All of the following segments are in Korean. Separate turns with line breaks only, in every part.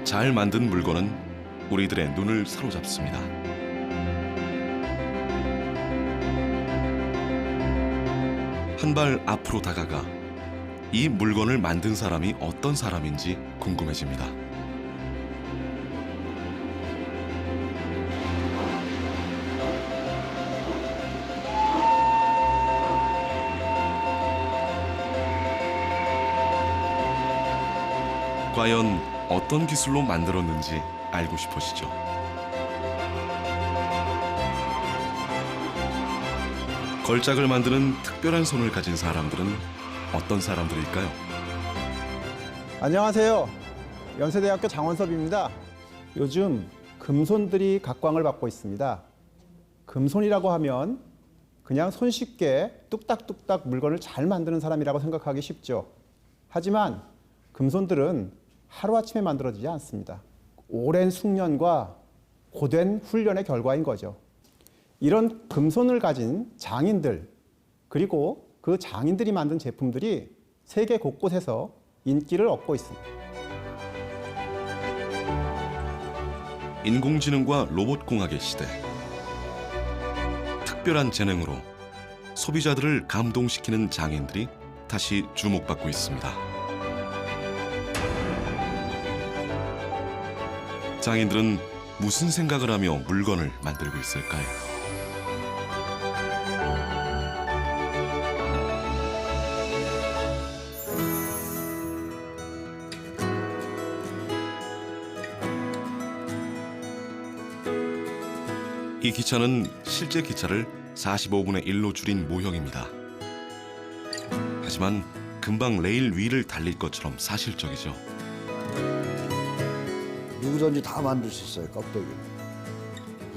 잘 만든 물건은 우리들의 눈을 사로잡습니다. 한 발 앞으로 다가가 이 물건을 만든 사람이 어떤 사람인지 궁금해집니다. 과연 어떤 기술로 만들었는지 알고 싶으시죠? 걸작을 만드는 특별한 손을 가진 사람들은 어떤 사람들일까요?
안녕하세요. 연세대학교 장원섭입니다. 요즘 금손들이 각광을 받고 있습니다. 금손이라고 하면 그냥 손쉽게 뚝딱뚝딱 물건을 잘 만드는 사람이라고 생각하기 쉽죠. 하지만 금손들은 하루아침에 만들어지지 않습니다. 오랜 숙련과 고된 훈련의 결과인 거죠. 이런 금손을 가진 장인들, 그리고 그 장인들이 만든 제품들이 세계 곳곳에서 인기를 얻고 있습니다.
인공지능과 로봇공학의 시대. 특별한 재능으로 소비자들을 감동시키는 장인들이 다시 주목받고 있습니다. 장인들은 무슨 생각을 하며 물건을 만들고 있을까요? 이 기차는 실제 기차를 45분의 1로 줄인 모형입니다. 하지만 금방 레일 위를 달릴 것처럼 사실적이죠.
누구든지 다 만들 수 있어요, 껍데기.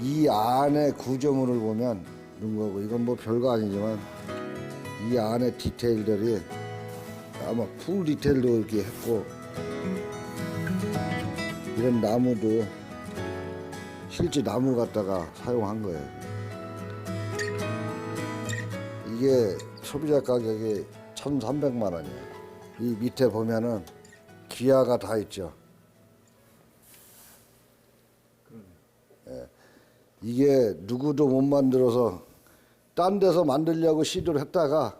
이 안에 구조물을 보면 이런 거고, 이건 뭐 별거 아니지만 이 안에 디테일들이 아마 풀 디테일도 이렇게 했고, 이런 나무도 실제 나무 갖다가 사용한 거예요. 이게 소비자 가격이 1,300만 원이에요. 이 밑에 보면은 기아가 다 있죠. 이게 누구도 못 만들어서 딴 데서 만들려고 시도를 했다가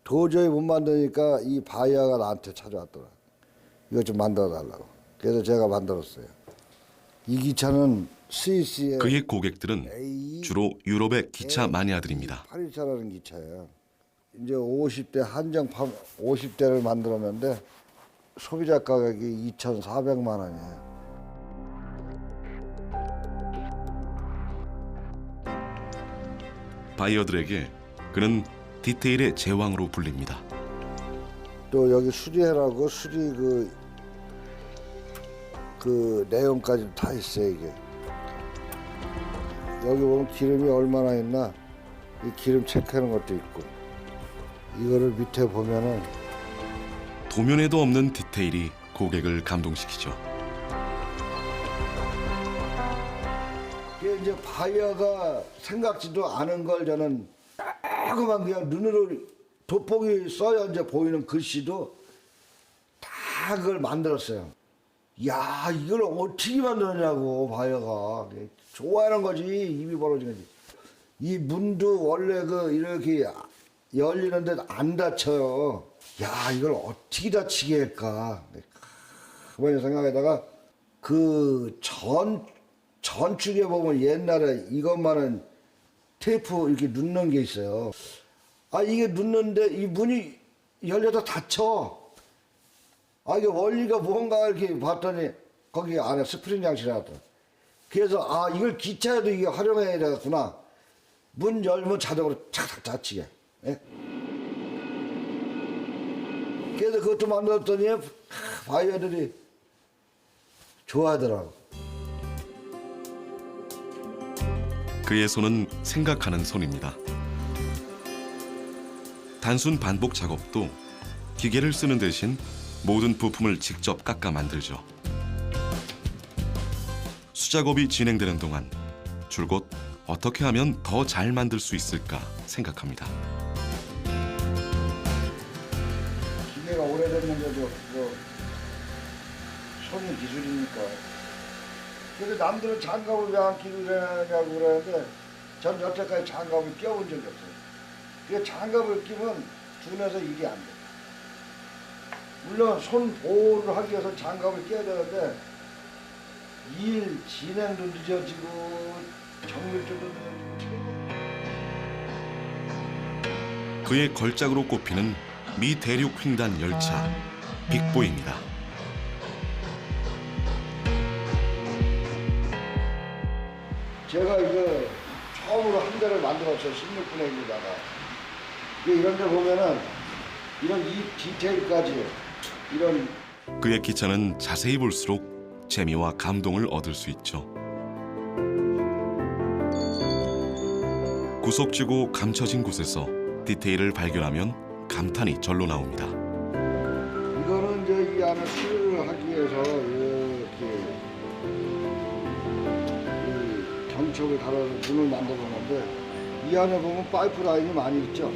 도저히 못 만드니까 이 바이어가 나한테 찾아왔더라. 이거 좀 만들어 달라고. 그래서 제가 만들었어요. 이 기차는 스위스의
그의 고객들은 주로 유럽의 기차 마니아들입니다.
8일차라는 기차예요. 이제 50대 한정 50대를 만들었는데 소비자 가격이 2,400만 원이에요.
바이어들에게 그는 디테일의 제왕으로 불립니다.
또 여기 수리해라고 수리 그 내용까지 다 있어요, 이게. 여기 보면 기름이 얼마나 있나 이 기름 체크하는 것도 있고, 이거를 밑에 보면은
도면에도 없는 디테일이 고객을 감동시키죠.
이게 이제 바이어가 생각지도 않은 걸 저는 조그만 그냥 눈으로 돋보기 써야 이제 보이는 글씨도 다 그걸 만들었어요. 야, 이걸 어떻게 만들었냐고, 바이어가. 좋아하는 거지, 입이 벌어진 거지. 이 문도 원래 이렇게 열리는데 안 닫혀요. 야, 이걸 어떻게 닫히게 할까. 그만 생각하다가 전축에 보면 옛날에 이것만은 테이프 이렇게 넣는 게 있어요. 아, 이게 넣는데 이 문이 열려서 닫혀. 아, 이게 원리가 뭔가 이렇게 봤더니 거기 안에 스프링 장치가 나왔더라. 그래서 아, 이걸 기차에도 이게 활용해야 되겠구나. 문 열면 자동으로 착착 닫히게. 예? 그래서 그것도 만들었더니 바이어들이 좋아하더라고.
그의 손은 생각하는 손입니다. 단순 반복 작업도 기계를 쓰는 대신 모든 부품을 직접 깎아 만들죠. 수작업이 진행되는 동안 줄곧 어떻게 하면 더 잘 만들 수 있을까 생각합니다.
기계가 오래됐는데도 손 기술이니까. 근데 남들은 장갑을 왜 안 끼고 그러냐고 그러는데 전 여태까지 장갑을 껴본 적이 없어요. 그 장갑을 끼면 둔해서 일이 안 돼. 물론 손 보호를 하기 위해서 장갑을 껴야 되는데 일 진행도 늦어지고 정밀도도 늦어지고.
그의 걸작으로 꼽히는 미 대륙 횡단 열차 빅보입니다.
제가 이거 처음으로 한 대를 만들었어요. 16분의 1에다가. 이런 데 보면은 이런 이 디테일까지 이런.
그의 기차는 자세히 볼수록 재미와 감동을 얻을 수 있죠. 구석지고 감춰진 곳에서 디테일을 발견하면 감탄이 절로 나옵니다.
이거는 이제 이 안에 수리를 하기 위해서 이렇게 이 경첩을 달아서 문을 만들어 놓는데 이 안에 보면 파이프 라인이 많이 있죠.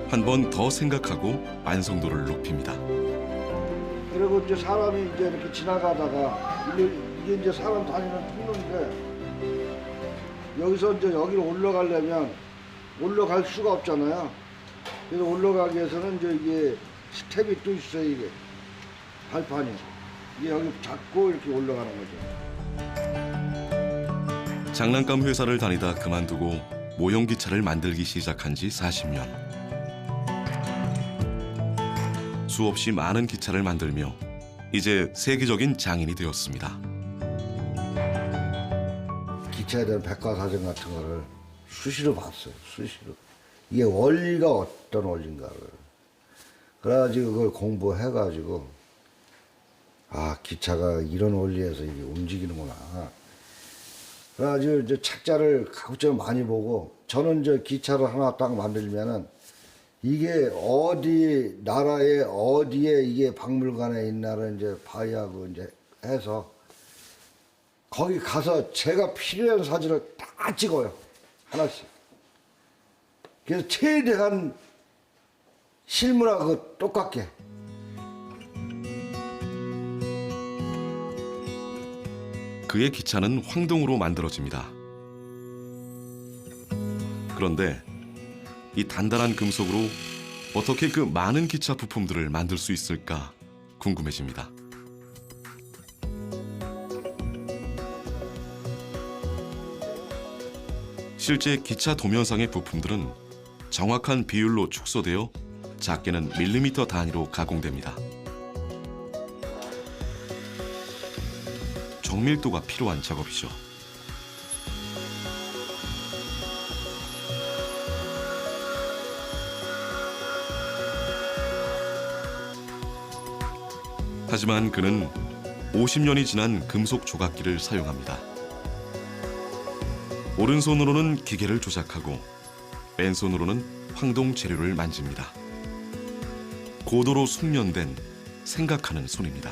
한 번 더 생각하고 완성도를 높입니다.
그리고 이제 사람이 이제 이렇게 지나가다가 이게 이제 사람 다니는 통로인데 여기서 이제 여기로 올라가려면 올라갈 수가 없잖아요. 그래서 올라가기 위해서는 이제 이게 스텝이 또 있어요. 이게 발판이 이게 여기 잡고 이렇게 올라가는 거죠.
장난감 회사를 다니다 그만두고 모형 기차를 만들기 시작한 지 40년. 수없이 많은 기차를 만들며 이제 세계적인 장인이 되었습니다.
기차에 대한 백과사전 같은 거를 수시로 봤어요. 수시로. 이게 원리가 어떤 원리인가를. 그래가지고 그걸 공부해가지고 아 기차가 이런 원리에서 이게 움직이는구나. 그래가지고 이제 책자를 가급적 많이 보고 저는 이제 기차를 하나 딱 만들면은 이게 어디 나라에 어디에 이게 박물관에 있나를 이제 봐야하고 이제 해서 거기 가서 제가 필요한 사진을 다 찍어요. 하나씩. 그래서 최대한 실물하고 똑같게.
그의 기차는 황동으로 만들어집니다. 그런데 이 단단한 금속으로 어떻게 그 많은 기차 부품들을 만들 수 있을까 궁금해집니다. 실제 기차 도면상의 부품들은 정확한 비율로 축소되어 작게는 밀리미터 단위로 가공됩니다. 정밀도가 필요한 작업이죠. 하지만 그는 50년이 지난 금속 조각기를 사용합니다. 오른손으로는 기계를 조작하고 왼손으로는 황동 재료를 만집니다. 고도로 숙련된 생각하는 손입니다.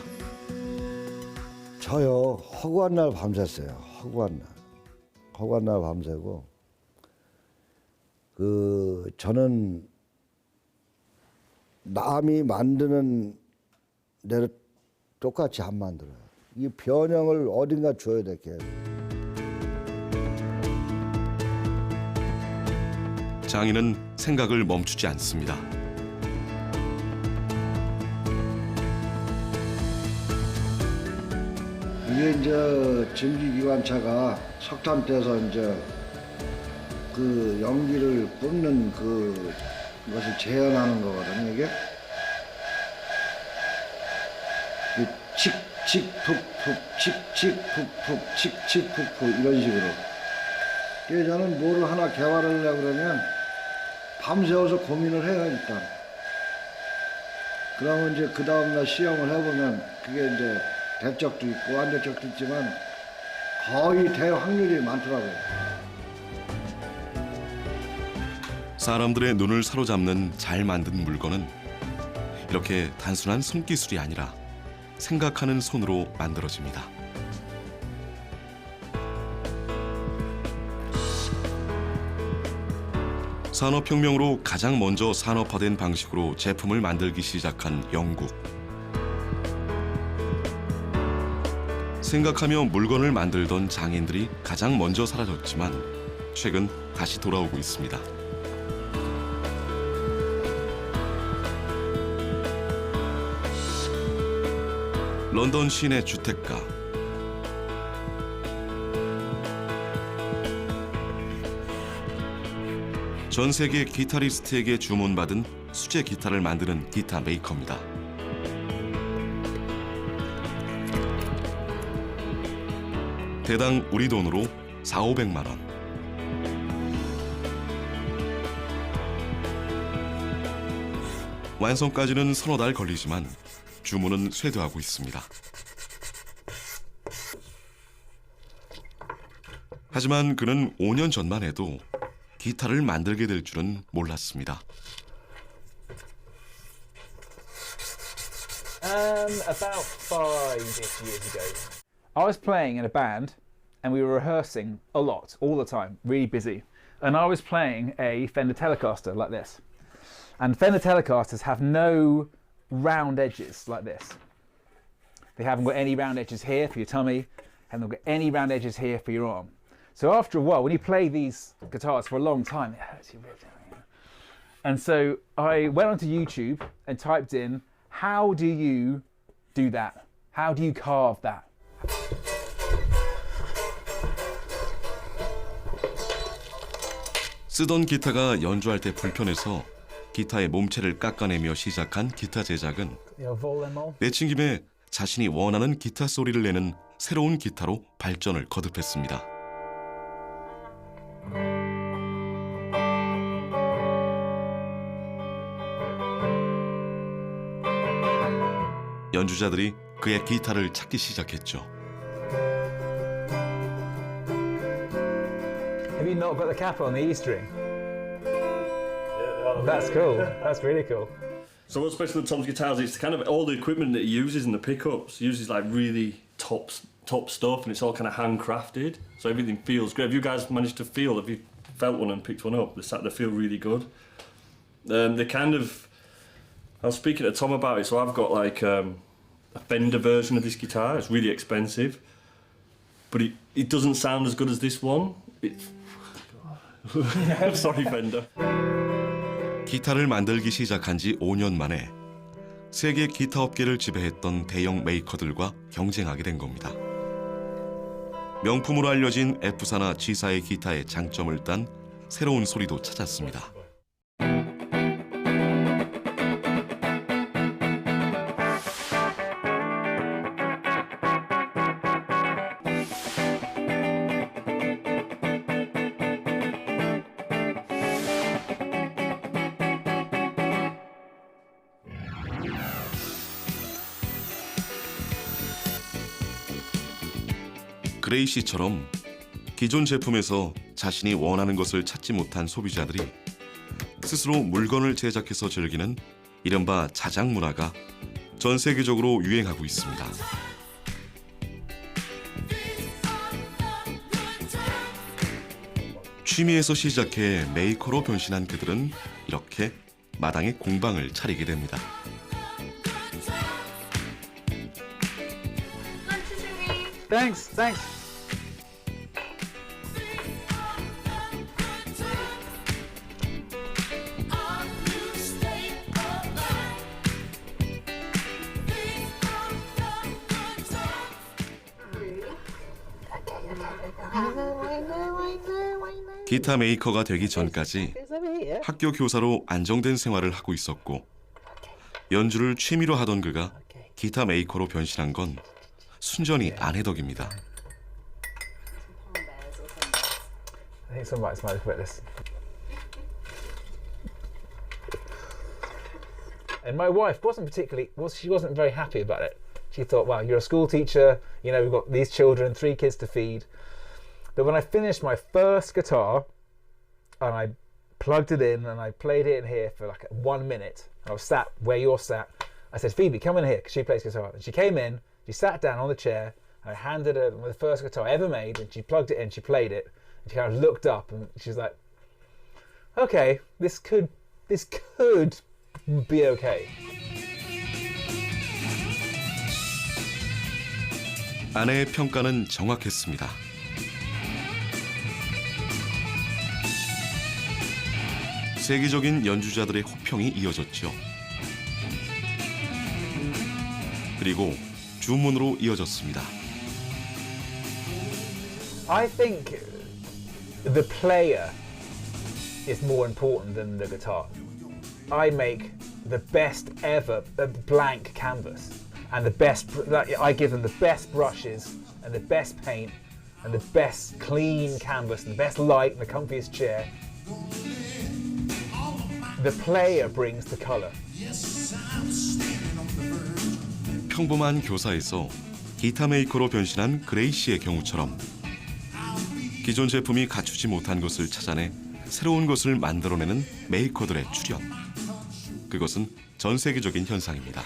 저요 허구한 날 밤샜어요. 허구한 날 밤새고 저는 남이 만드는 대로 똑같이 안 만들어요. 이 변형을 어딘가 줘야 돼.
장인은 생각을 멈추지 않습니다.
이게 이제 증기기관차가 석탄 떼서 이제 그 연기를 뿜는 그것을 재현하는 거거든요. 이게 칙칙푹푹 칙칙푹푹 칙칙푹푹 이런 식으로. 그래서 저는 뭐를 하나 개발을 하려고 그러면 밤새워서 고민을 해요 일단. 그러면 이제 그 다음날 시험을 해보면 그게 이제 될 적도 있고 안 될 적도 있지만 거의 될 확률이 많더라고요.
사람들의 눈을 사로잡는 잘 만든 물건은 이렇게 단순한 손기술이 아니라 생각하는 손으로 만들어집니다. 산업혁명으로 가장 먼저 산업화된 방식으로 제품을 만들기 시작한 영국. 생각하며 물건을 만들던 장인들이 가장 먼저 사라졌지만 최근 다시 돌아오고 있습니다. 런던 시내 주택가. 전 세계 기타리스트에게 주문받은 수제 기타를 만드는 기타 메이커입니다. 대당 우리 돈으로 4,500만 원. 완성까지는 서너 달 걸리지만 주문은 쇄도하고 있습니다. 하지만 그는 5년 전만 해도 기타를 만들게 될 줄은 몰랐습니다.
About 5-ish years ago, I was playing in a band and we were rehearsing a lot, all the time, really busy. And I was playing a Fender Telecaster like this. And Fender Telecasters have no round edges like this. They haven't got any round edges here for your tummy, and they've got any round edges here for your arm. So after a while, when you play these guitars for a long time, it hurts your ribs. And so I went onto YouTube and typed in, how do you do that? How do you carve that?
쓰던 기타가 연주할 때 불편해서 기타의 몸체를 깎아내며 시작한 기타 제작은 내친 김에 자신이 원하는 기타 소리를 내는 새로운 기타로 발전을 거듭했습니다. 연주자들이 그의 기타를 찾기 시작했죠.
Have you not got the cap on the E string? That's cool. That's really cool.
So what's special with Tom's guitars is kind of all the equipment that he uses in the pickups. He uses like really top stuff, and it's all kind of handcrafted. So everything feels great. Have you guys managed to feel? Have you felt one and picked one up? They feel really good. They kind of. I was speaking to Tom about it. So I've got like a Fender version of this guitar. It's really expensive, but it doesn't sound as good as this one. Sorry, Fender.
기타를 만들기 시작한 지 5년 만에 세계 기타 업계를 지배했던 대형 메이커들과 경쟁하게 된 겁니다. 명품으로 알려진 F사나 G사의 기타의 장점을 딴 새로운 소리도 찾았습니다. 그레이 씨처럼 기존 제품에서 자신이 원하는 것을 찾지 못한 소비자들이 스스로 물건을 제작해서 즐기는 이른바 자작 문화가 전 세계적으로 유행하고 있습니다. 취미에서 시작해 메이커로 변신한 그들은 이렇게 마당에 공방을 차리게 됩니다.
Thanks, thanks.
기타 메이커가 되기 전까지 학교 교사로 안정된 생활을 하고 있었고 연주를 취미로 하던 그가 기타 메이커로 변신한 건 순전히 아내 덕입니다.
I think somebody's might have put this. And my wife she wasn't very happy about it. She thought, wow, you're a school teacher, you know, we've got these children, 3 kids to feed. But when I finished my first guitar and I plugged it in and I played it in here for like 1 minute, and I was sat where you're sat, I said, Phoebe, come in here, because she plays guitar. And she came in, she sat down on the chair, and I handed her the first guitar I ever made, and she plugged it in, she played it, and she kind of looked up and she's like, okay, this could be okay.
아내의 평가는 정확했습니다. 세계적인 연주자들의 호평이 이어졌죠. 그리고 주문으로 이어졌습니다.
I think the player is more important than the guitar. I make the best ever blank canvas, and the best. I give them the best brushes and the best paint and the best clean canvas and the best light and the comfiest chair. The player brings the color.
평범한 교사에서 기타 메이커로 변신한 그레이 씨의 경우처럼 기존 제품이 갖추지 못한 것을 찾아내 새로운 것을 만들어내는 메이커들의 출현. 그것은 전 세계적인 현상입니다.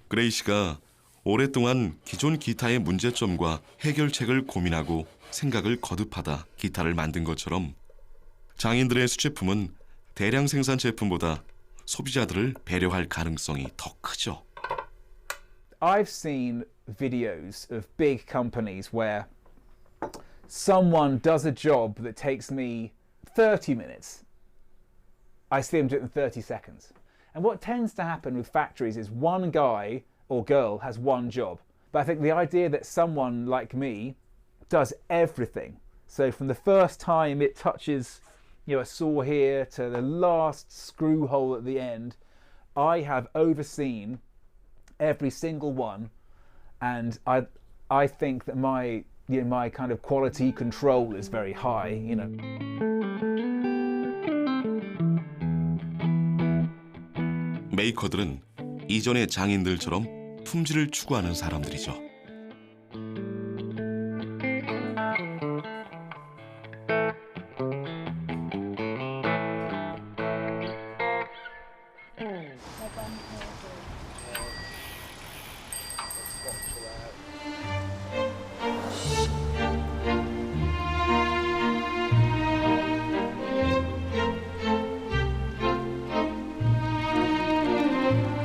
그레이 씨가 오랫동안 기존 기타의 문제점과 해결책을 고민하고 생각을 거듭하다 기타를 만든 것처럼 장인들의 수제품은 대량 생산 제품보다 소비자들을 배려할 가능성이 더 크죠.
I've seen videos of big companies where someone does a job that takes me 30 minutes. I see them do it in 30 seconds. And what tends to happen with factories is one guy or girl has one job. But I think the idea that someone like me does everything. So from the first time it touches, a saw here to the last screw hole at the end, I have overseen every single one, and I think that my kind of quality control is very high.
메이커들은 이전의 장인들처럼 품질을 추구하는 사람들이죠.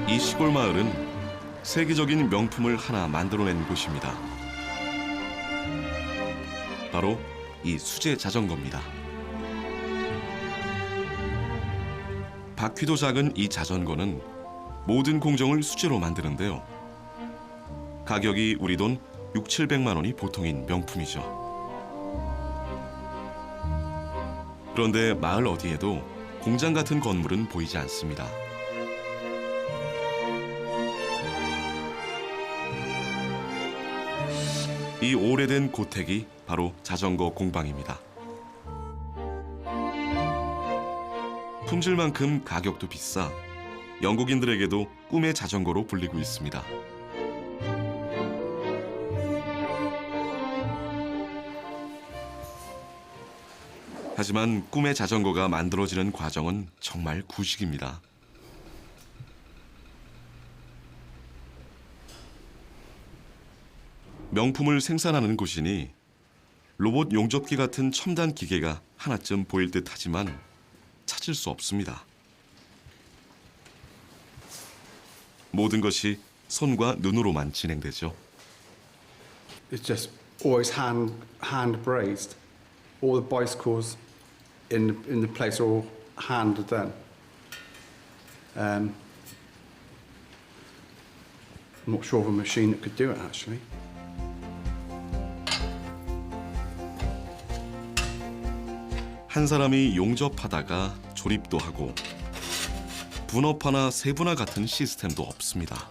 이 시골 마을은 세계적인 명품을 하나 만들어낸 곳입니다. 바로 이 수제 자전거입니다. 바퀴도 작은 이 자전거는 모든 공정을 수제로 만드는데요. 가격이 우리 돈 600~700만 원이 보통인 명품이죠. 그런데 마을 어디에도 공장 같은 건물은 보이지 않습니다. 이 오래된 고택이 바로 자전거 공방입니다. 품질만큼 가격도 비싸 영국인들에게도 꿈의 자전거로 불리고 있습니다. 하지만 꿈의 자전거가 만들어지는 과정은 정말 구식입니다. 명품을 생산하는 곳이니 로봇 용접기 같은 첨단 기계가 하나쯤 보일 듯 하지만 찾을 수 없습니다. 모든 것이 손과 눈으로만 진행되죠.
It's just always hand brazed. All the bicycles in the place are all hand done. I'm not sure of a machine that could do it actually.
한 사람이 용접하다가 조립도 하고 분업화나 세분화 같은 시스템도 없습니다.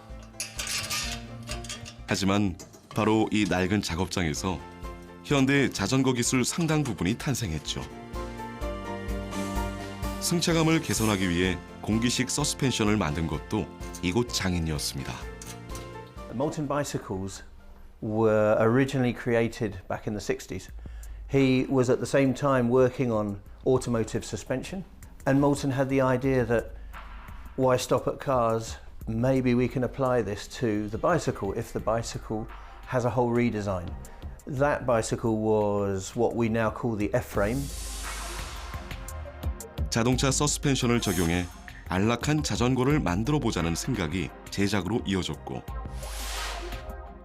하지만 바로 이 낡은 작업장에서 현대 자전거 기술 상당 부분이 탄생했죠. 승차감을 개선하기 위해 공기식 서스펜션을 만든 것도 이곳 장인이었습니다.
Moulton bicycles were originally created back in the 60s. He was at the same time working on automotive suspension, and Moulton had the idea that why stop at cars? Maybe we can apply this to the bicycle if the bicycle has a whole redesign. That bicycle was what we now call the F-frame.
자동차 서스펜션을 적용해 안락한 자전거를 만들어 보자는 생각이 제작으로 이어졌고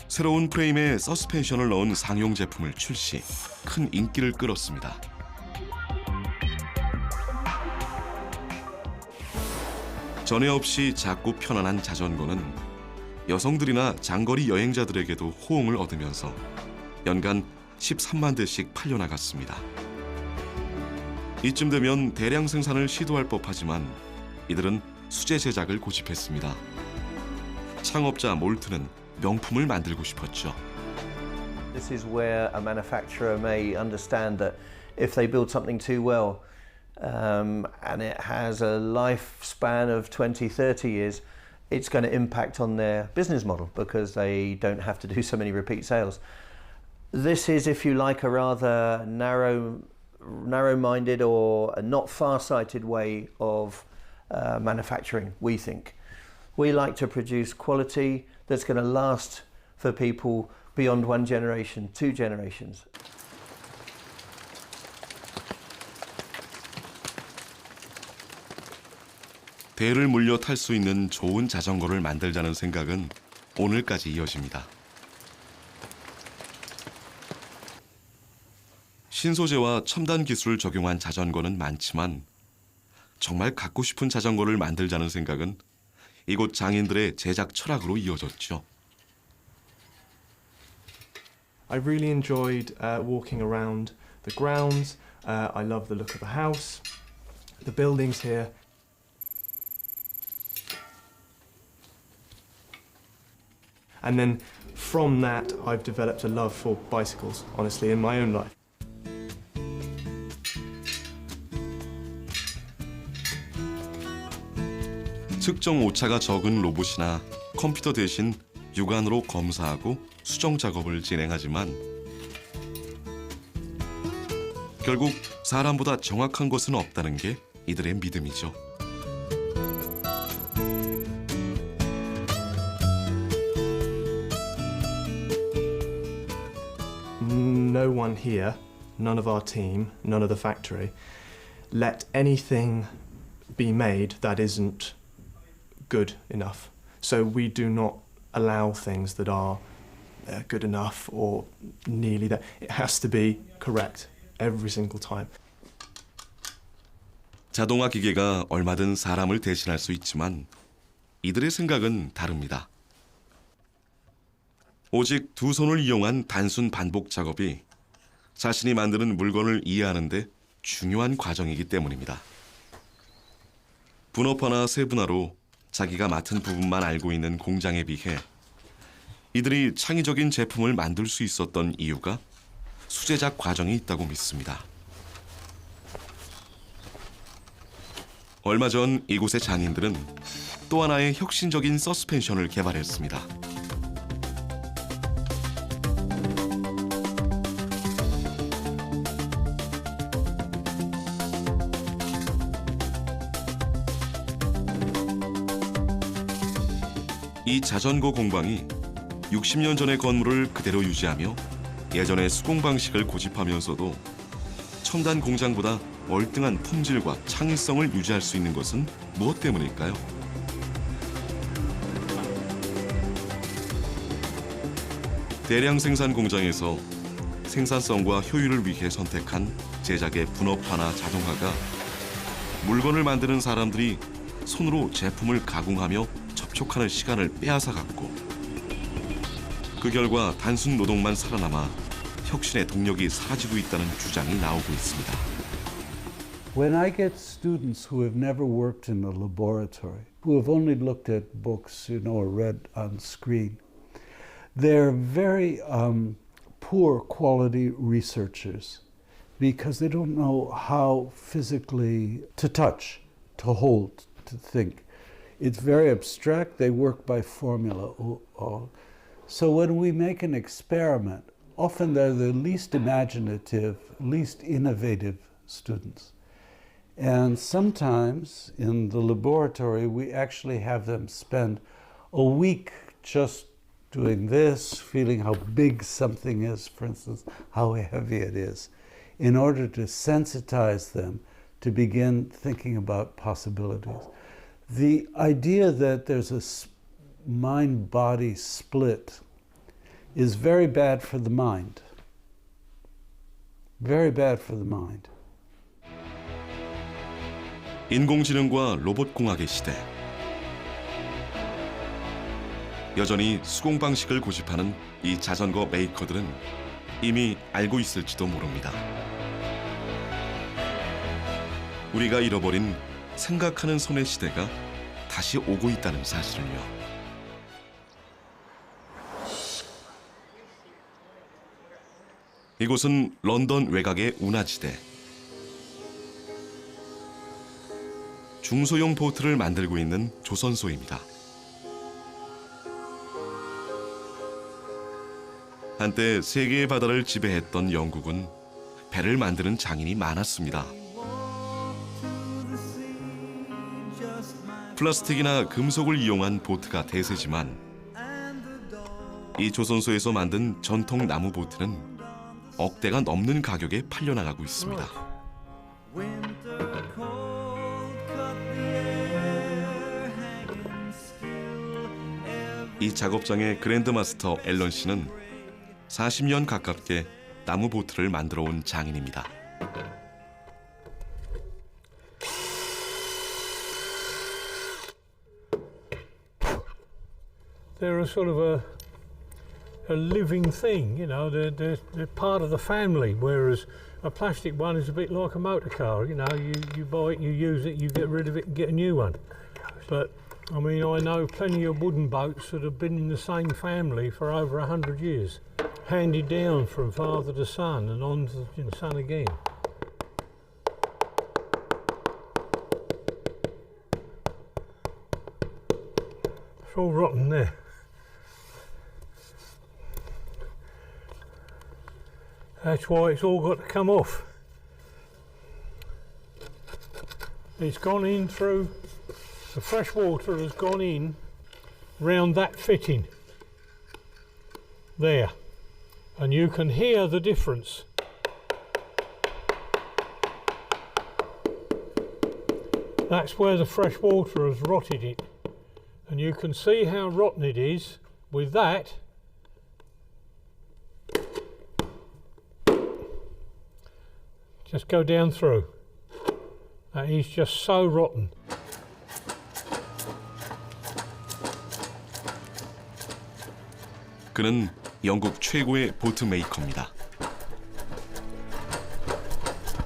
새로운 프레임에 서스펜션을 넣은 상용 제품을 출시, 큰 인기를 끌었습니다. 전에 없이 작고 편안한 자전거는 여성들이나 장거리 여행자들에게도 호응을 얻으면서 연간 13만 대씩 팔려나갔습니다. 이쯤 되면 대량 생산을 시도할 법하지만 이들은 수제 제작을 고집했습니다. 창업자 몰트는 명품을 만들고 싶었죠.
This is where a manufacturer may understand that if they build something too well and it has a lifespan of 20, 30 years, it's going to impact on their business model because they don't have to do so many repeat sales. This is, if you like, a rather narrow-minded or a not far-sighted way of manufacturing, we think. We like to produce quality that's going to last for people beyond one generation, two generations.
대를 물려 탈 수 있는 좋은 자전거를 만들자는 생각은 오늘까지 이어집니다. 신소재와 첨단 기술을 적용한 자전거는 많지만 정말 갖고 싶은 자전거를 만들자는 생각은 이곳 장인들의 제작 철학으로 이어졌죠.
I really enjoyed walking around the grounds. I love the look of the house, the buildings here. And then from that, I've developed a love for bicycles, honestly, in my own life.
측정 오차가 적은 로봇이나 컴퓨터 대신 육안으로 검사하고 수정 작업을 진행하지만 결국 사람보다 정확한 것은 없다는 게 이들의 믿음이죠.
No one here, none of our team, none of the factory, let anything be made that isn't good enough. So we do not allow things that are good enough or nearly that. It has to be correct every single time.
자동화 기계가 얼마든 사람을 대신할 수 있지만 이들의 생각은 다릅니다. 오직 두 손을 이용한 단순 반복 작업이 자신이 만드는 물건을 이해하는 데 중요한 과정이기 때문입니다. 분업화나 세분화로 자기가 맡은 부분만 알고 있는 공장에 비해 이들이 창의적인 제품을 만들 수 있었던 이유가 수제작 과정이 있다고 믿습니다. 얼마 전 이곳의 장인들은 또 하나의 혁신적인 서스펜션을 개발했습니다. 이 자전거 공방이 60년 전의 건물을 그대로 유지하며 예전의 수공 방식을 고집하면서도 첨단 공장보다 월등한 품질과 창의성을 유지할 수 있는 것은 무엇 때문일까요? 대량 생산 공장에서 생산성과 효율을 위해 선택한 제작의 분업화나 자동화가 물건을 만드는 사람들이 손으로 제품을 가공하며 접촉하는 시간을 빼앗아갔고 그 결과 단순 노동만 살아남아 혁신의 동력이 사라지고 있다는 주장이 나오고 있습니다.
When I get students who have never worked in a laboratory, who have only looked at books, or read on screen, they're very poor quality researchers because they don't know how physically to touch, to hold, to think. It's very abstract. They work by formula. So when we make an experiment, often they're the least imaginative, least innovative students. And sometimes in the laboratory, we actually have them spend a week just doing this, feeling how big something is, for instance, how heavy it is, in order to sensitize them to begin thinking about possibilities. The idea that there's a mind-body split is very bad for the mind. Very bad for the mind.
인공지능과 로봇공학의 시대. 여전히 수공 방식을 고집하는 이 자전거 메이커들은 이미 알고 있을지도 모릅니다. 우리가 잃어버린 생각하는 손의 시대가 다시 오고 있다는 사실을요. 이곳은 런던 외곽의 운하지대. 중소형 보트를 만들고 있는 조선소입니다. 한때 세계의 바다를 지배했던 영국은 배를 만드는 장인이 많았습니다. 플라스틱이나 금속을 이용한 보트가 대세지만 이 조선소에서 만든 전통 나무 보트는 억대가 넘는 가격에 팔려나가고 있습니다. 이 작업장의 그랜드마스터 앨런 씨는 40년 가깝게 나무 보트를 만들어 온 장인입니다.
They're a sort of a living thing, you know, they're part of the family, whereas a plastic one is a bit like a motor car, you know, you buy it, you use it, you get rid of it and get a new one. But I mean, I know plenty of wooden boats that have been in the same family for over 100 years, handed down from father to son and on to son again. It's all rotten there. That's why it's all got to come off. It's gone in through, the fresh water has gone in round that fitting there, and you can hear the difference. That's where the fresh water has rotted it, and you can see how rotten it is with that. Just go down through. That is just so rotten.
그는 영국 최고의 보트 메이커입니다.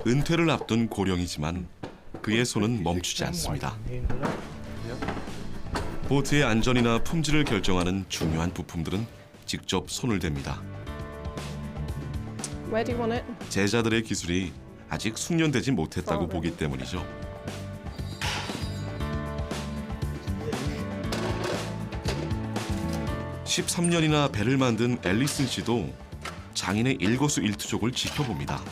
은퇴를 앞둔 고령이지만 그의 손은 멈추지 않습니다. 보트의 안전이나 품질을 결정하는 중요한 부품들은 직접 손을 댑니다.
Where do you want it?
제자들의 기술이 아직 숙련되지 못했다고 보기 때문이죠. (13년이나) 배를 만든 앨리슨 씨도 장인의 일거수일투족을 지켜봅니다.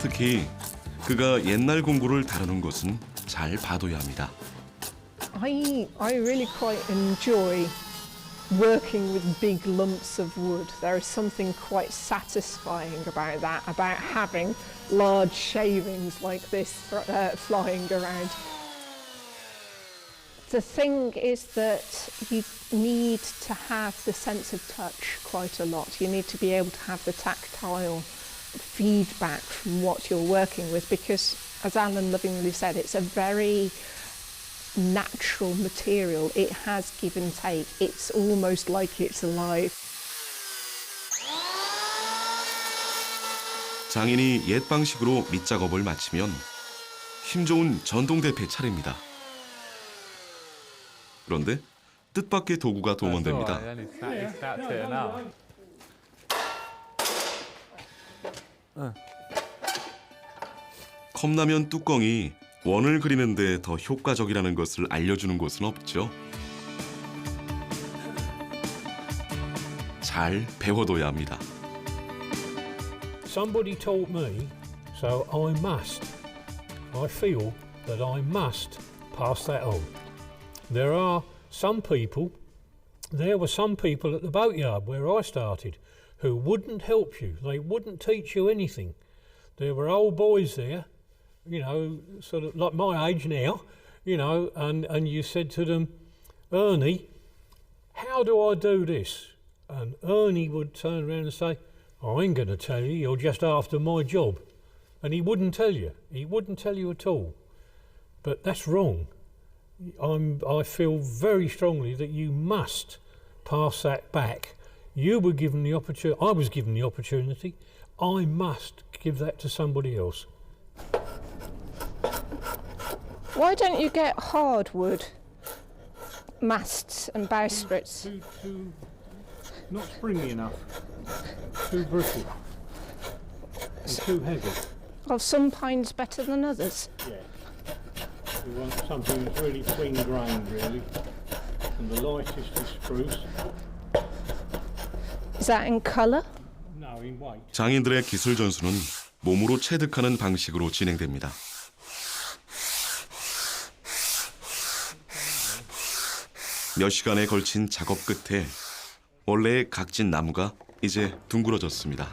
특히 그가 옛날 공구를 다루는 것은 잘 봐둬야 합니다.
I really quite enjoy working with big lumps of wood. There is something quite satisfying about that, about having large shavings like this flying around. The thing is that you need to have the sense of touch quite a lot. You need to be able to have the tactile feedback from what you're working with, because, as Alan lovingly said, it's a very natural material. It has give and take. It's almost like it's alive.
장인이 옛 방식으로 밑작업을 마치면 힘 좋은 전동대패 차례입니다. 그런데 뜻밖의 도구가 동원됩니다. 컵라면 뚜껑이 원을 그리는데 더 효과적이라는 것을 알려주는 곳은 없죠. 잘 배워둬야 합니다.
Somebody taught me, so I must. I feel that I must pass that on. There were some people at the boatyard where I started who wouldn't help you. They wouldn't teach you anything. There were old boys there you know, sort of like my age now, you know, and you said to them, Ernie, how do I do this? And Ernie would turn around and say, I ain't going to tell you, you're just after my job. And he wouldn't tell you. He wouldn't tell you at all. But that's wrong. I feel very strongly that you must pass that back. You were given the opportunity, I was given the opportunity, I must give that to somebody else.
Why don't you get hardwood masts and bowsprits?
Too not springy enough. Too brittle. And too heavy.
Are some pines better than others?
Yeah. We want something that's really clean grained, really. And the lightest is spruce.
Is that in colour?
No, in weight.
장인들의 기술 전수는 몸으로 체득하는 방식으로 진행됩니다. 몇 시간에 걸친 작업 끝에 원래의 각진 나무가 이제 둥그러졌습니다.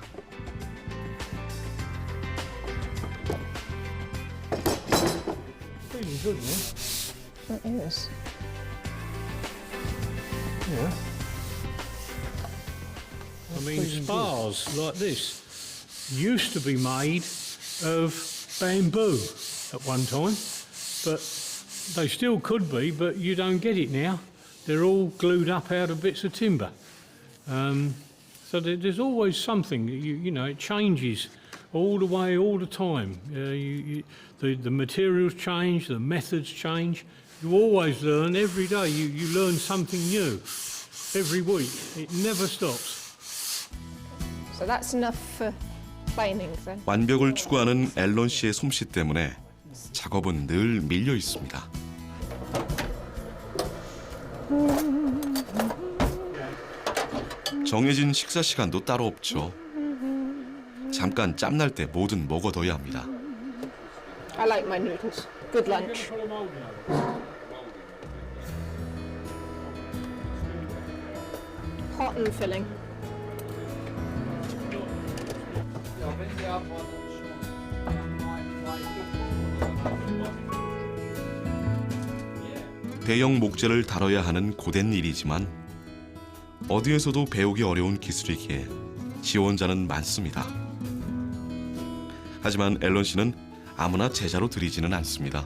Feeling good, man.
It is.
Yeah. I mean, spars like this used to be made of bamboo at one time, but they still could be, but you don't get it now. They're all glued up out of bits of timber. So there's always something, you know, it changes all the way, all the time. The materials change, the methods change. You always learn every day. You learn something new every week. It never stops.
So that's enough for planing then.
완벽을 추구하는 앨런 씨의 솜씨 때문에 작업은 늘 밀려 있습니다. 정해진 식사 시간도 따로 없죠. 잠깐 짬날 때 뭐든 먹어둬야 합니다.
I like my noodles. Good lunch. Hot and filling.
대형 목재를 다뤄야 하는 고된 일이지만 어디에서도 배우기 어려운 기술이기에 지원자는 많습니다. 하지만 앨런 씨는 아무나 제자로 들이지는 않습니다.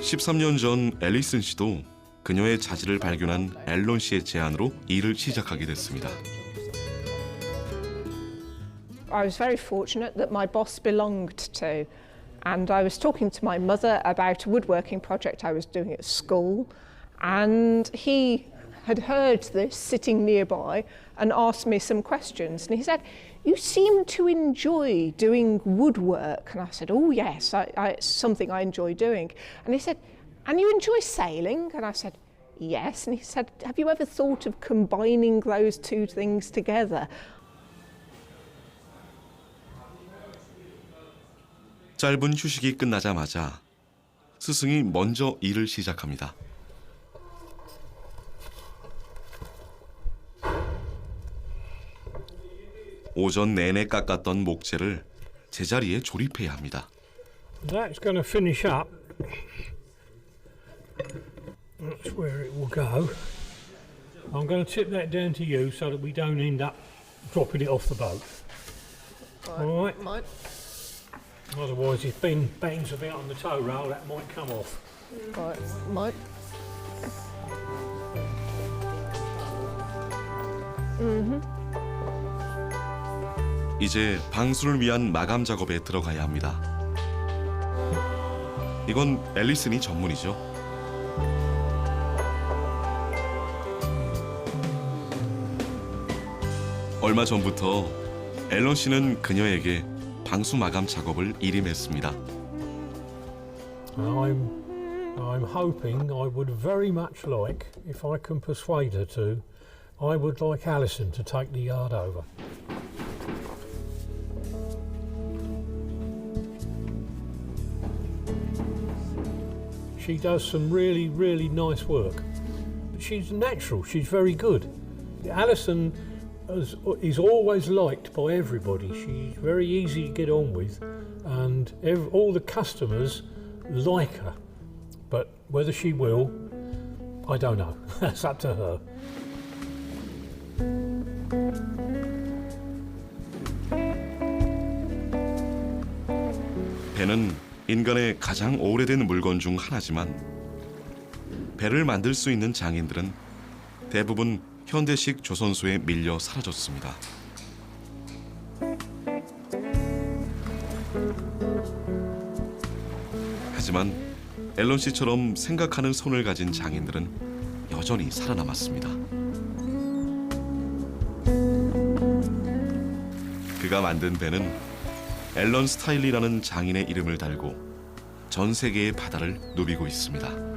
13년 전 앨리슨 씨도 그녀의 자질을 발견한 앨런 씨의 제안으로 일을 시작하게 됐습니다.
I was very fortunate that my boss belonged to, and I was talking to my mother about a woodworking project I was doing at school, and he had heard this sitting nearby and asked me some questions, and he said, "You seem to enjoy doing woodwork." And I said, "Oh yes, it's something I enjoy doing." And he said, "And you enjoy sailing?" And I said, "Yes." And he said, "Have you ever thought of combining those two things together?"
짧은 휴식이 끝나자마자 스승이 먼저 일을 시작합니다. 오전 내내 깎았던 목재를 제자리에 조립해야 합니다.
That's going to finish up. That's where it will go. I'm going to tip that down to you so that we don't end up dropping it off the boat. All right?
Might.
Otherwise, if Ben bangs about on the tow rail, that might come off.
Right, might.
이제 방수를 위한 마감 작업에 들어가야 합니다. 이건 앨리슨이 전문이죠. 얼마 전부터 앨런 씨는 그녀에게 방수 마감 작업을 일임했습니다.
I'm hoping I would very much like, if I can persuade her to, I would like Alison to take the yard over. She does some really, really nice work. She's natural, she's very good. Alison is always liked by everybody. She's very easy to get on with, and all the customers like her. But whether she will, I don't know. That's up to her.
배는 인간의 가장 오래된 물건 중 하나지만 배를 만들 수 있는 장인들은 대부분 현대식 조선소에 밀려 사라졌습니다. 하지만 앨런 씨처럼 생각하는 손을 가진 장인들은 여전히 살아남았습니다. 그가 만든 배는 앨런 스타일리라는 장인의 이름을 달고 전 세계의 바다를 누비고 있습니다.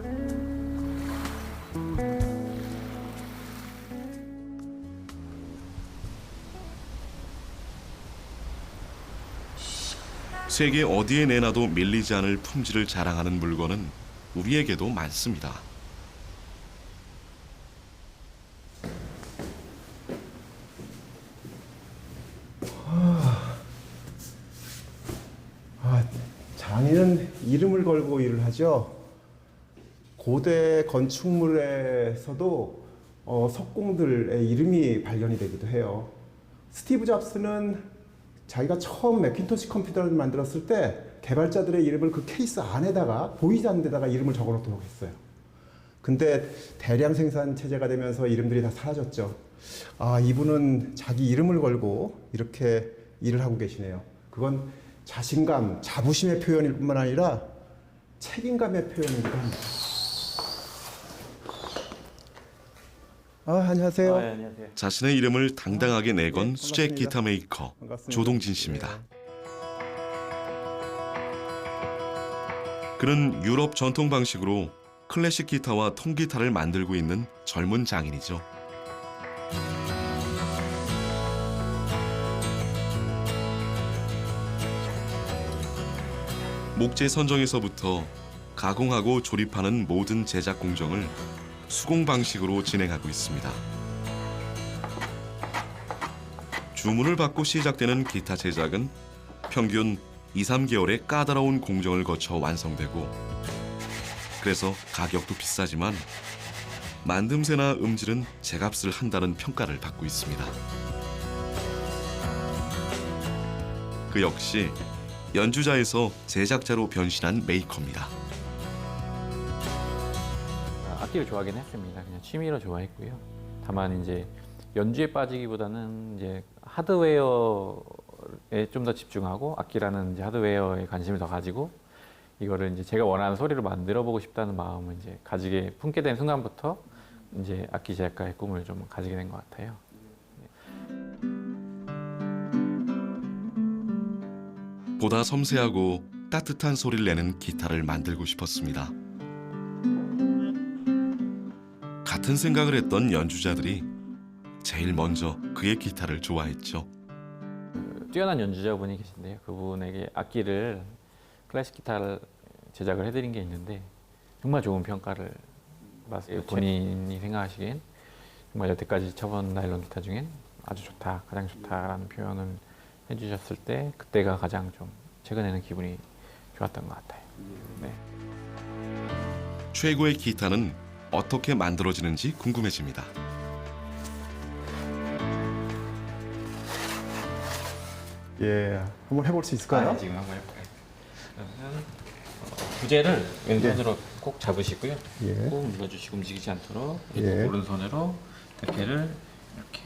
세계 어디에 내놔도 밀리지 않을 품질을 자랑하는 물건은 우리에게도 많습니다.
장인은 이름을 걸고 일을 하죠. 고대 건축물에서도 석공들의 이름이 발견이 되기도 해요. 스티브 잡스는 자기가 처음 매킨토시 컴퓨터를 만들었을 때 개발자들의 이름을 그 케이스 안에다가 보이지 않는 데다가 이름을 적어놓도록 했어요. 근데 대량 생산 체제가 되면서 이름들이 다 사라졌죠. 아, 이분은 자기 이름을 걸고 이렇게 일을 하고 계시네요. 그건 자신감, 자부심의 표현일 뿐만 아니라 책임감의 표현이기도 합니다. 안녕하세요.
안녕하세요.
자신의 이름을 당당하게 내건
네,
수제
반갑습니다.
기타 메이커
반갑습니다.
조동진 씨입니다. 그는 유럽 전통 방식으로 클래식 기타와 통기타를 만들고 있는 젊은 장인이죠. 목재 선정에서부터 가공하고 조립하는 모든 제작 공정을 수공 방식으로 진행하고 있습니다. 주문을 받고 시작되는 기타 제작은 평균 2-3개월의 까다로운 공정을 거쳐 완성되고, 그래서 가격도 비싸지만 만듦새나 음질은 제값을 한다는 평가를 받고 있습니다. 그 역시 연주자에서 제작자로 변신한 메이커입니다.
악기를 좋아하긴 했습니다. 그냥 취미로 좋아했고요. 다만 이제 연주에 빠지기보다는 이제 하드웨어에 좀 더 집중하고 악기라는 이제 하드웨어에 관심을 더 가지고 이거를 이제 제가 원하는 소리로 만들어 보고 싶다는 마음을 이제 가지게 품게 된 순간부터 이제 악기 제작가의 꿈을 좀 가지게 된 것 같아요.
보다 섬세하고 따뜻한 소리를 내는 기타를 만들고 싶었습니다. 같은 생각을 했던 연주자들이 제일 먼저 그의 기타를 좋아했죠.
뛰어난 연주자분이 계신데요. 그분에게 악기를 클래식 기타를 제작을 해드린 게 있는데 정말 좋은 평가를 받았어요. 본인이 생각하시기엔 정말 여태까지 쳐본 나일론 기타 중엔 아주 좋다, 가장 좋다라는 표현을 해주셨을 때 그때가 가장 좀 최근에는 기분이 좋았던 것 같아요. 네.
최고의 기타는 어떻게 만들어지는지 궁금해집니다.
예, 한번 해볼 수 있을까요?
지금 한번 해볼까요? 그러면 부재를 왼손으로 꼭 잡으시고요.
예.
꼭 눌러주시고 움직이지 않도록
예.
오른손으로 대패를 이렇게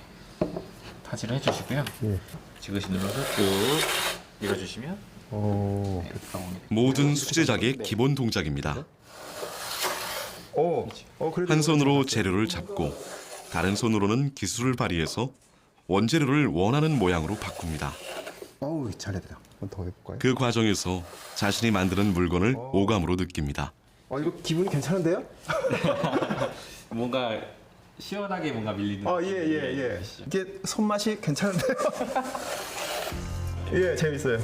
타지를 해주시고요.
예.
지그시 눌러서 쭉 밀어주시면
오,
모든 수제작의 기본 동작입니다.
그래도
한 손으로 재료를 잡고 다른 손으로는 기술을 발휘해서 원재료를 원하는 모양으로 바꿉니다.
어우, 잘했다. 한번 더 해볼까요?
그 과정에서 자신이 만드는 물건을 오감으로 느낍니다.
이거 기분이 괜찮은데요?
뭔가 시원하게 뭔가 밀리는.
예. 이게 손맛이 괜찮은데요? 예, 재밌어요.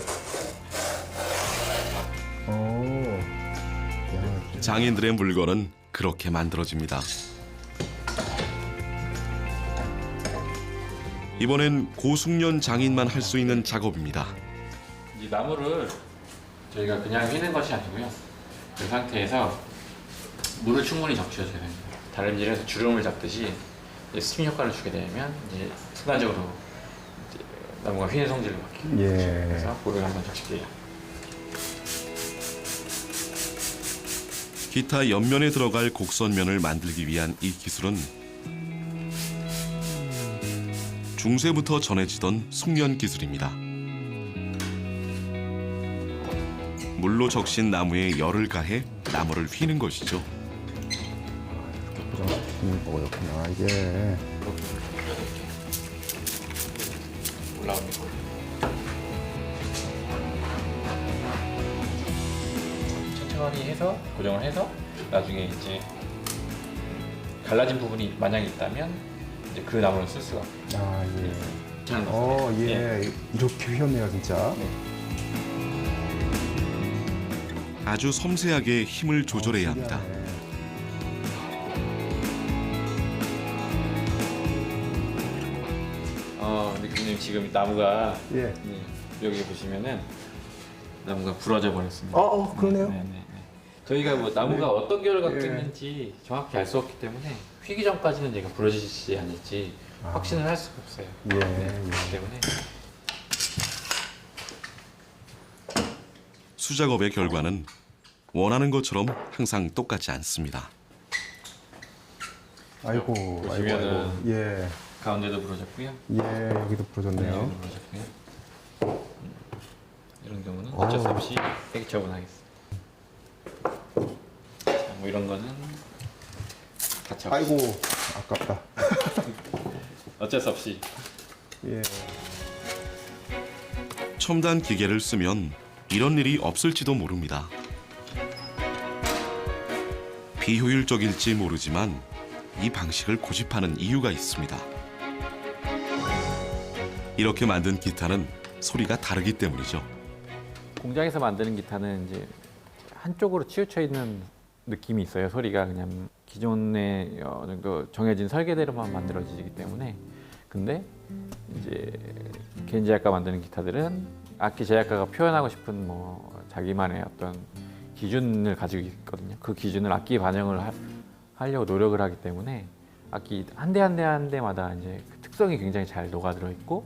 장인들의 물건은 그렇게 만들어집니다. 이번엔 고숙련 장인만 할 수 있는 작업입니다.
이 나무를 저희가 그냥 휘는 것이 아니고요. 그 상태에서 물을 충분히 적셔줘야 됩니다. 다림질에서 주름을 잡듯이 이제 스팀 효과를 주게 되면 이제 순간적으로 이제 나무가 휘는 성질을 갖게 됩니다.
예.
그래서 물을 한번 적실게요.
기타 옆면에 들어갈 곡선면을 만들기 위한 이 기술은 중세부터 전해지던 숙련 기술입니다. 물로 적신 나무에 열을 가해 나무를 휘는 것이죠.
고정시키는 거였구나 이게.
올라옵니다. 천천히 해서 고정을 해서 나중에 이제 갈라진 부분이 만약에 있다면 이제 그 나무를 쓸 수가 없어요.
아 예.
괜찮은
예. 이렇게 휘었네요 진짜.
아주 섬세하게 힘을 조절해야 합니다.
근데 교수님 지금 나무가
예.
여기 보시면은 나무가 부러져 버렸습니다.
그러네요.
네네. 저희가 뭐 나무가 어떤 결을 갖고
예.
있는지 정확히 알 수 없기 때문에 휘기 전까지는 얘가 부러지지 않을지 확신을 할 수가 없어요.
예.
그렇기 때문에
수작업의 결과는 원하는 것처럼 항상 똑같지 않습니다.
아이고,
보시면은
아이고. 예.
가운데도 부러졌고요.
예, 여기도 부러졌네요.
여기도 부러졌고요. 이런 경우는 어쩔 수 없이 폐기 처분하겠습니다. 자, 뭐 이런 거는 가차.
아이고, 아깝다.
어쩔 수 없이.
예.
첨단 기계를 쓰면 이런 일이 없을지도 모릅니다. 비효율적일지 모르지만 이 방식을 고집하는 이유가 있습니다. 이렇게 만든 기타는 소리가 다르기 때문이죠.
공장에서 만드는 기타는 이제 한쪽으로 치우쳐 있는 느낌이 있어요. 소리가 그냥 기존의 어느 정도 정해진 설계대로만 만들어지기 때문에. 근데 이제 개인 제작가 만드는 기타들은 악기 제작가가 표현하고 싶은 뭐 자기만의 어떤 기준을 가지고 있거든요. 그 기준을 악기에 반영을 하려고 노력을 하기 때문에 악기 한 대 한 대 한 대마다 이제 그 특성이 굉장히 잘 녹아들어 있고.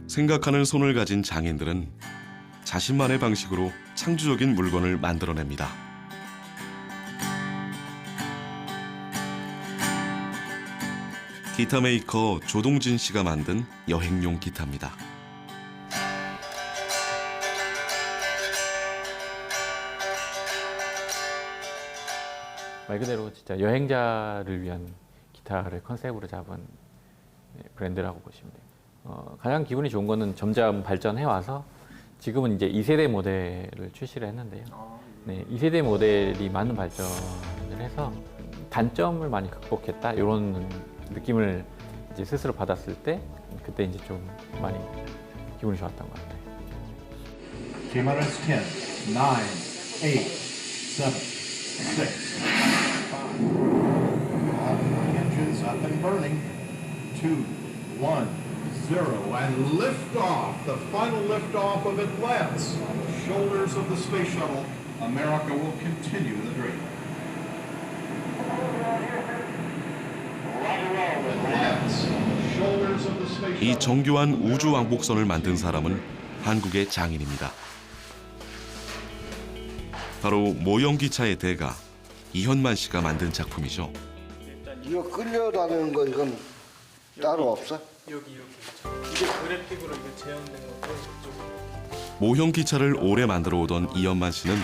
생각하는 손을 가진 장인들은 자신만의 방식으로 창조적인 물건을 만들어냅니다. 기타 메이커 조동진 씨가 만든 여행용 기타입니다.
말 그대로 진짜 여행자를 위한 기타를 컨셉으로 잡은 브랜드라고 보시면 돼요. 가장 기분이 좋은 거는 점점 발전해 와서 지금은 이제 2세대 모델을 출시를 했는데요. 네, 2세대 모델이 많은 발전을 해서 단점을 많이 극복했다 이런 느낌을 이제 스스로 받았을 때 그때 이제 좀 많이 기분이 좋았던 것 같아요.
T-minus 10, 9, 8, 7, 6, 5. Engines up and burning. 2, 1, 0, and lift off. The final lift off of Atlantis. On the shoulders of the space shuttle, America will continue the dream. Atlantis. On the shoulders of the space shuttle.
이 정교한 우주 왕복선을 만든 사람은 한국의 장인입니다. 바로 모형기차의 대가 이현만 씨가 만든 작품이죠.
이거 끌려다니는 거 이건 따로 없어?
여기 이게 그래픽으로 이게 재현된 거고
모형기차를 오래 만들어 오던 이현만 씨는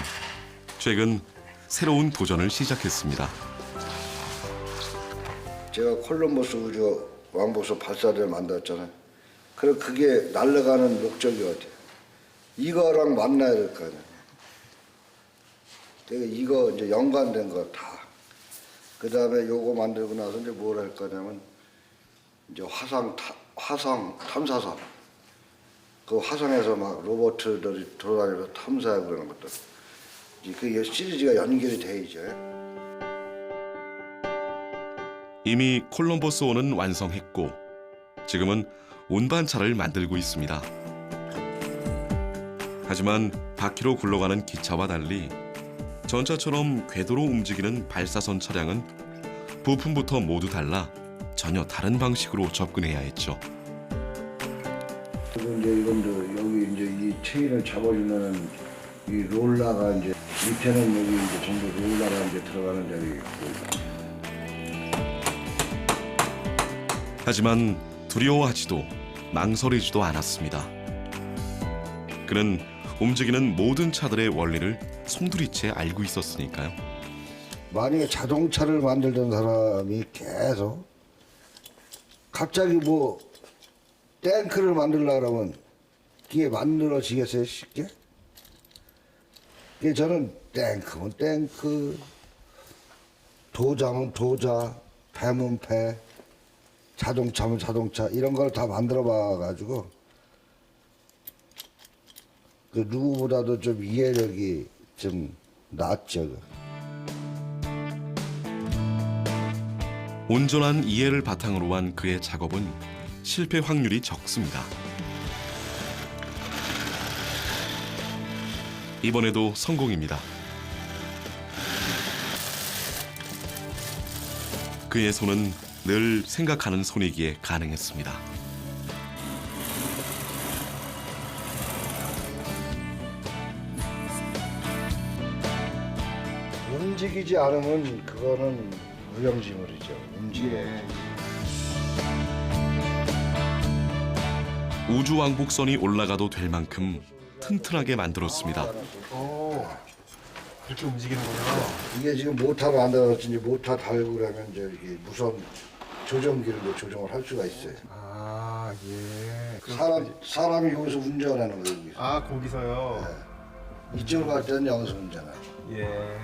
최근 새로운 도전을 시작했습니다.
제가 콜럼버스 우주 왕복선 발사대를 만들었잖아요. 그럼 그게 날아가는 목적이 어디야? 이거랑 만나야 될 거 아니야. 내가 이거 이제 연관된 거 다. 그 다음에 요거 만들고 나서 이제 뭘 할 거냐면 이제 화성 탐사선. 그 화성에서 막 로봇들이 돌아다니면서 탐사하고 그러는 것들. 그 시리즈가 연결이 돼 있죠.
이미 콜럼버스 1은 완성했고 지금은 운반차를 만들고 있습니다. 하지만 바퀴로 굴러가는 기차와 달리 전차처럼 궤도로 움직이는 발사선 차량은 부품부터 모두 달라 전혀 다른 방식으로 접근해야 했죠.
그리고 이제 이건도 여기 이제 이 체인을 잡아주면은 이 롤러가 이제 밑에는 여기 이제 전부 롤러가 이제 들어가는 자리 있고.
하지만 두려워하지도 망설이지도 않았습니다. 그는 움직이는 모든 차들의 원리를 송두리째 알고 있었으니까요.
만약에 자동차를 만들던 사람이 계속 갑자기 뭐 탱크를 만들려고 그러면 그게 만들어지겠어요, 쉽게? 그래서 저는 탱크면 탱크, 도자면 도자, 배면 배, 자동차면 자동차 이런 걸 다 만들어 봐가지고 그 누구보다도 좀 이해력이 좀 낮죠.
온전한 이해를 바탕으로 한 그의 작업은 실패 확률이 적습니다. 이번에도 성공입니다. 그의 손은 늘 생각하는 손이기에 가능했습니다.
움직이지 않으면 그거는 무용지물이죠. 움직여야지.
우주왕복선이 올라가도 될 만큼 튼튼하게 만들었습니다.
그렇게 움직이는군요.
이게 지금 모터로 만들어졌지 이제 모터 달고 그러면 이제 이렇게 무선 조정기를 뭐 조정을 할 수가 있어요.
아, 예.
사람이 여기서 운전하는 거예요. 여기서.
아, 거기서요?
네. 이쪽으로 갈 때는 여기서 운전하요.
예.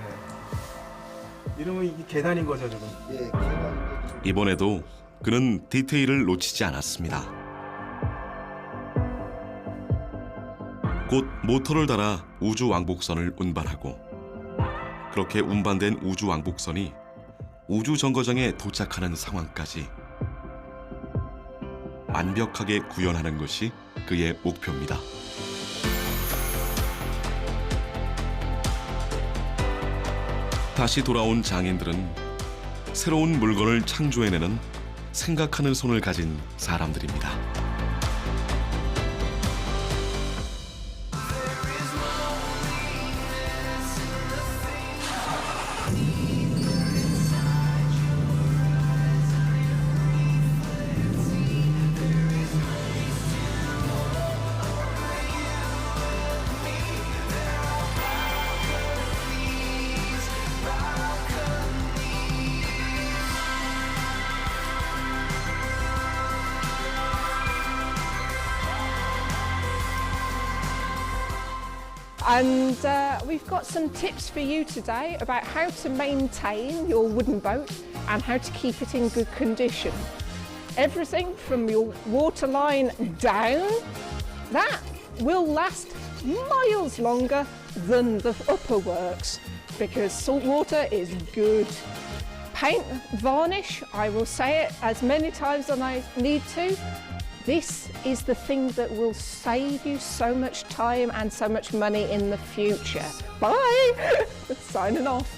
이러면 이게 계단인 거죠, 지금?
예, 계단.
이번에도 그는 디테일을 놓치지 않았습니다. 곧 모터를 달아 우주왕복선을 운반하고 그렇게 운반된 우주왕복선이 우주정거장에 도착하는 상황까지 완벽하게 구현하는 것이 그의 목표입니다. 다시 돌아온 장인들은 새로운 물건을 창조해내는 생각하는 손을 가진 사람들입니다.
And we've got some tips for you today about how to maintain your wooden boat and how to keep it in good condition. Everything from your waterline down, that will last miles longer than the upper works because salt water is good. Paint, varnish, I will say it as many times as I need to. This is the thing that will save you so much time and so much money in the future. Bye! Signing off.